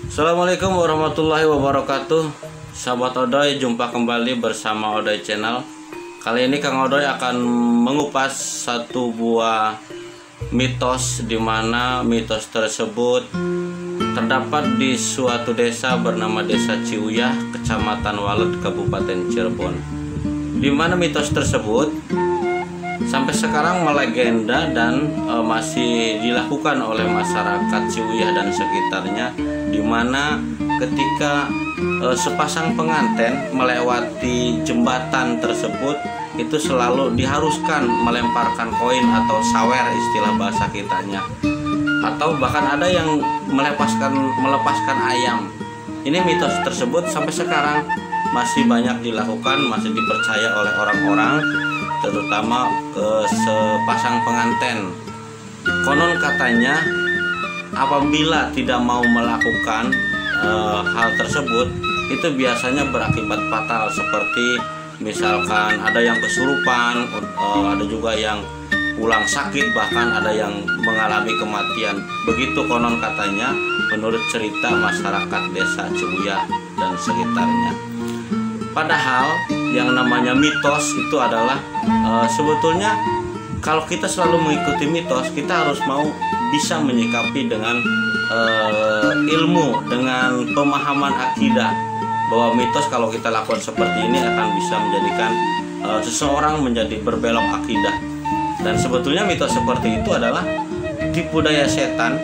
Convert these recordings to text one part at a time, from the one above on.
Assalamualaikum warahmatullahi wabarakatuh. Sahabat Odoy, jumpa kembali bersama Odoy Channel. Kali ini Kang Odoy akan mengupas satu buah mitos, di mana mitos tersebut terdapat di suatu desa bernama Desa Ciuyah, Kecamatan Walet, Kabupaten Cirebon. Di mana mitos tersebut sampai sekarang melegenda dan masih dilakukan oleh masyarakat Ciuyah dan sekitarnya, di mana ketika sepasang pengantin melewati jembatan tersebut itu selalu diharuskan melemparkan koin atau sawer, istilah bahasa kitanya, atau bahkan ada yang melepaskan ayam. Ini mitos tersebut sampai sekarang masih banyak dilakukan, masih dipercaya oleh orang-orang, terutama sepasang pengantin. Konon katanya apabila tidak mau melakukan hal tersebut, itu biasanya berakibat fatal, seperti misalkan ada yang kesurupan, ada juga yang pulang sakit, bahkan ada yang mengalami kematian. Begitu konon katanya menurut cerita masyarakat Desa Ciuyah dan sekitarnya. Padahal yang namanya mitos itu adalah sebetulnya kalau kita selalu mengikuti mitos, kita harus mau bisa menyikapi dengan ilmu, dengan pemahaman akidah, bahwa mitos kalau kita lakukan seperti ini akan bisa menjadikan seseorang menjadi berbelok akidah. Dan sebetulnya mitos seperti itu adalah tipu daya setan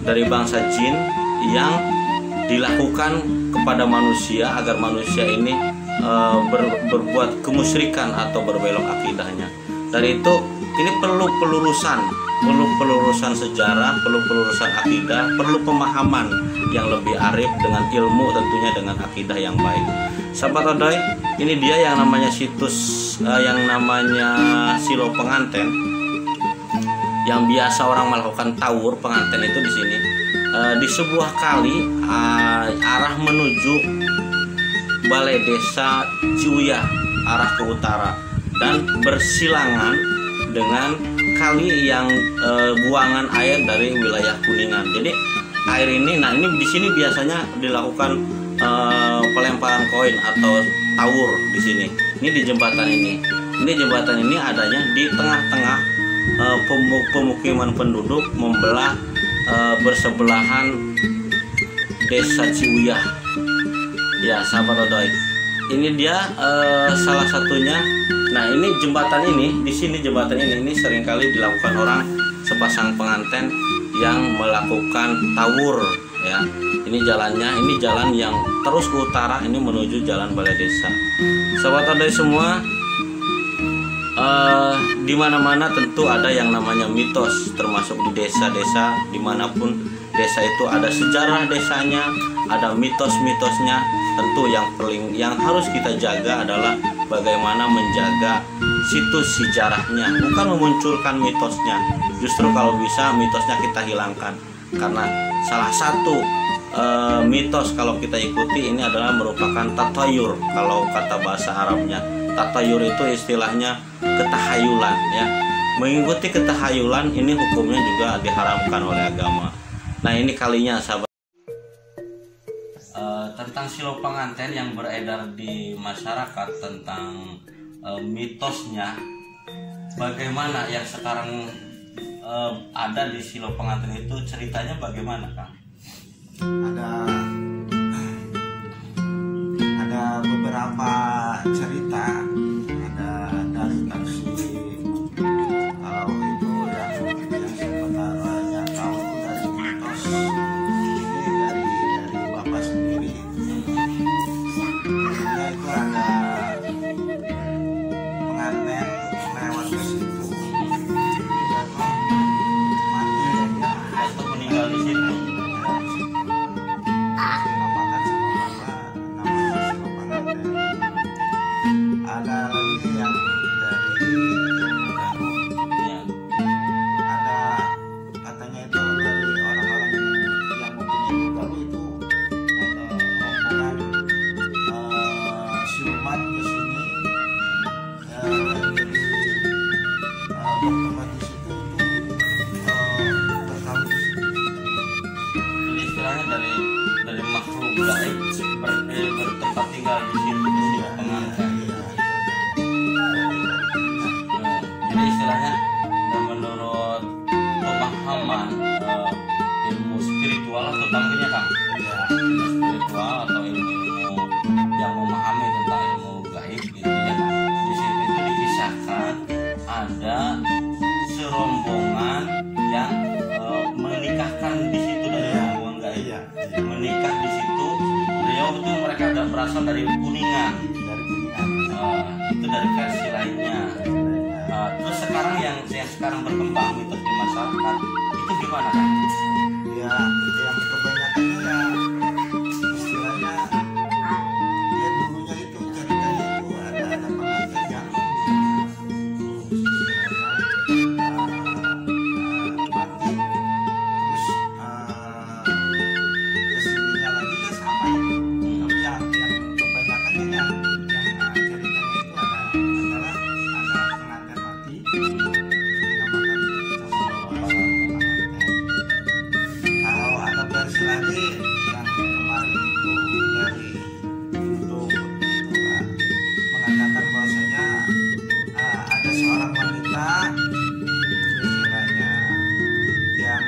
dari bangsa jin yang dilakukan kepada manusia agar manusia ini berbuat kemusyrikan atau berbelok akidahnya. Dari itu ini perlu pelurusan sejarah, perlu pelurusan akidah, perlu pemahaman yang lebih arif dengan ilmu, tentunya dengan akidah yang baik. Sahabat Odoy, ini dia yang namanya situs yang namanya silo pengantin, yang biasa orang melakukan tawur pengantin itu di sini. Di sebuah kali arah menuju Balai Desa Ciuyah, arah ke utara, dan bersilangan dengan kali yang buangan air dari wilayah Kuningan. Jadi air ini, ini di sini biasanya dilakukan pelemparan koin atau tawur di sini. Ini di jembatan ini. Ini jembatan ini adanya di tengah-tengah pemukiman penduduk, membelah bersebelahan Desa Ciuyah. Ya, sahabat Odoy, ini dia salah satunya. Nah, ini jembatan ini, di sini jembatan ini seringkali dilakukan orang sepasang pengantin yang melakukan tawur, ya. Ini jalannya, ini jalan yang terus ke utara, ini menuju jalan Balai Desa. Sahabat Odoy semua, di mana-mana tentu ada yang namanya mitos, termasuk di desa-desa, dimanapun desa itu ada sejarah desanya, ada mitos-mitosnya. Tentu yang harus kita jaga adalah bagaimana menjaga situs sejarahnya, bukan memunculkan mitosnya. Justru kalau bisa mitosnya kita hilangkan, karena salah satu mitos kalau kita ikuti ini adalah merupakan tatayur. Kalau kata bahasa Arabnya, tatayur itu istilahnya ketahayulan, ya. Mengikuti ketahayulan ini hukumnya juga diharamkan oleh agama. Nah, ini kalinya sahabat, tentang silo pengantin yang beredar di masyarakat, tentang mitosnya, bagaimana yang sekarang ada di silo pengantin itu, ceritanya bagaimana, Kang? Ada beberapa cerita, ada dari kalau itu yang sebenarnya tahu itu dari mitos, ini dari bapak sendiri. Sebenarnya itu ada pengantin lewat ke situ dan mati, Atau meninggal di situ. dinamakan sama bapak, namanya silo pengantin. Ada lagi yang dari Garut, Ya. ada katanya itu dari orang-orang yang mempunyai Garut itu ada rombongan siluman ke sini, jadi bertempat di situ untuk berkawin di situ. Jadi istilahnya dari gaib bertempat tinggal di situ di silo pengantin. Jadi istilahnya menurut pemahaman ilmu spiritual atau tanggalnya Kang, ilmu spiritual atau ilmu yang memahami tentang ilmu gaib gitu ya, di situ itu dikisahkan ada serombongan yang menikahkan di situ dari rombongan gaib, menikah di situ. Beliau itu mereka berasal dari Kuningan, itu dari versi lainnya. Terus sekarang yang sekarang berkembang mitos di masyarakat itu gimana Kang? Ya, yang kebanyakan ya istilahnya ya dulunya itu ceritanya itu ada pengantin yang mati, terus kesininya lagi ya sama itu. Tapi yang kebanyakan ini yang ceritanya itu adalah ada pengantin mati, dinamakan sama bapak pengantin. Kalau ada versi lagi yang kemarin itu dari YouTube itu mengatakan bahwasanya ada seorang wanita istilahnya yang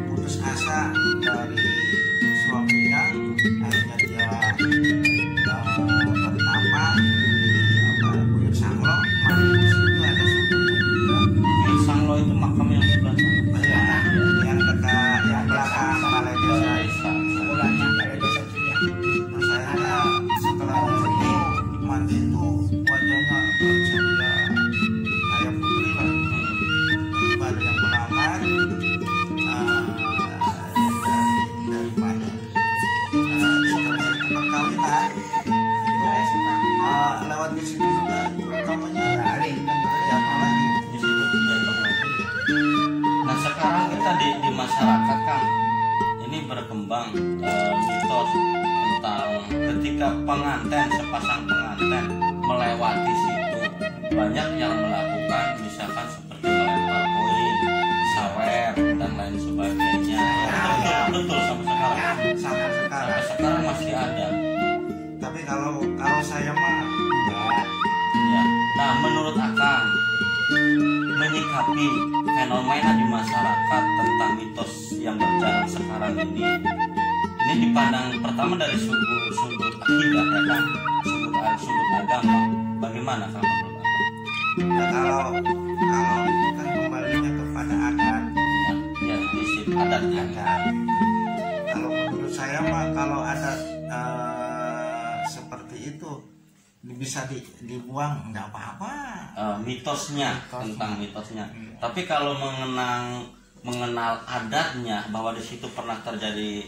putus asa dari suaminya, akhirnya dia bertapa di Buyut Sanglo. Di situ ada suaminya juga. Sanglo itu makam yang sebelah sana. Ya, yang dekat yang belakang balai desa. Ulangnya balai desa Cilia. Terus akhirnya setelah itu mandi itu wajahnya bercahaya kayak putri lah. Baru yang melamar dari mana? Setelah itu perkawinan lewat di situ juga namanya jatuh lagi. Di situ jatuh lagi. Nah sekarang kita di masyarakat Kang, ini berkembang mitos tentang ketika pengantin, sepasang pengantin melewati situ, banyak yang melakukan misalkan seperti melempar koin, sawer dan lain sebagainya. Betul sampai sekarang. Sampai sekarang. Sampai sekarang masih ada. Tapi kalau saya mah enggak. Ya. Nah menurut Akang menyikapi fenomena di masyarakat tentang mitos yang berjalan sekarang ini dipandang pertama dari sudut akidah ya kan, sudut agama. Bagaimana Kang menurut Akang? Ya, kalau itu kan kembalinya kepada adat. Ya di situ adatnya. Kalau menurut saya mah kalau adat seperti itu bisa dibuang nggak apa-apa. Mitosnya tentang mitosnya. Tapi kalau mengenal adatnya bahwa di situ pernah terjadi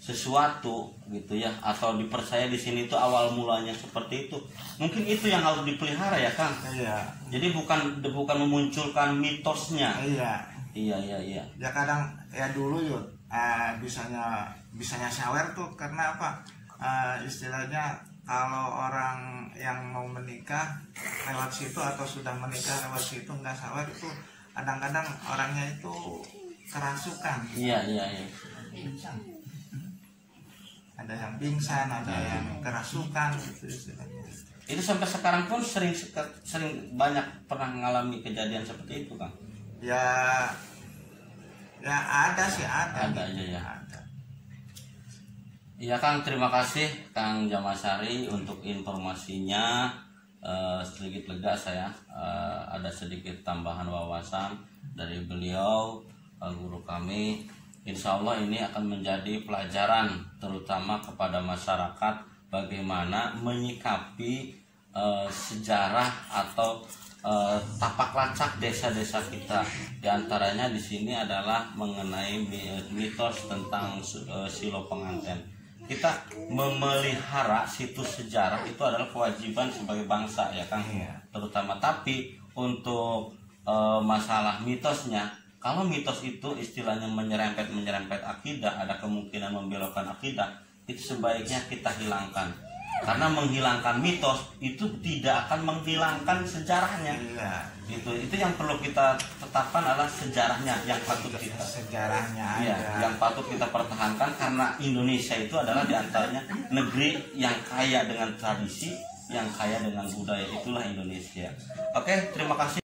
sesuatu gitu ya, atau dipercaya di sini itu awal mulanya seperti itu, mungkin itu yang harus dipelihara ya Kang. Iya. Jadi bukan memunculkan mitosnya. Iya. Iya. Ya kadang ya dulu yuk bisanya sawer tuh karena apa? Istilahnya kalau orang yang mau menikah lewat situ atau sudah menikah lewat situ nggak sawer itu kadang-kadang orangnya itu kerasukan. Iya. Ada yang pingsan, ada yang kerasukan gitu istilahnya. Itu sampai sekarang pun sering banyak pernah mengalami kejadian seperti itu Kang. Ya ada sih ada. Ada aja ya. Ada. Iya Kang, terima kasih Kang Jamasari untuk informasinya. Sedikit lega saya, ada sedikit tambahan wawasan dari beliau, guru kami. Insya Allah ini akan menjadi pelajaran terutama kepada masyarakat bagaimana menyikapi sejarah atau tapak lacak desa-desa kita. Di antaranya di sini adalah mengenai mitos tentang silo pengantin. Kita memelihara situs sejarah itu adalah kewajiban sebagai bangsa ya Kang, terutama. Tapi untuk masalah mitosnya, kalau mitos itu istilahnya menyerempet akidah, ada kemungkinan membelokkan akidah, itu sebaiknya kita hilangkan. Karena menghilangkan mitos itu tidak akan menghilangkan sejarahnya. Iya. Itu yang perlu kita tetapkan adalah sejarahnya yang patut kita sejarahnya ya, aja. yang patut kita pertahankan, karena Indonesia itu adalah diantaranya negeri yang kaya dengan tradisi, yang kaya dengan budaya. Itulah Indonesia. Oke, terima kasih.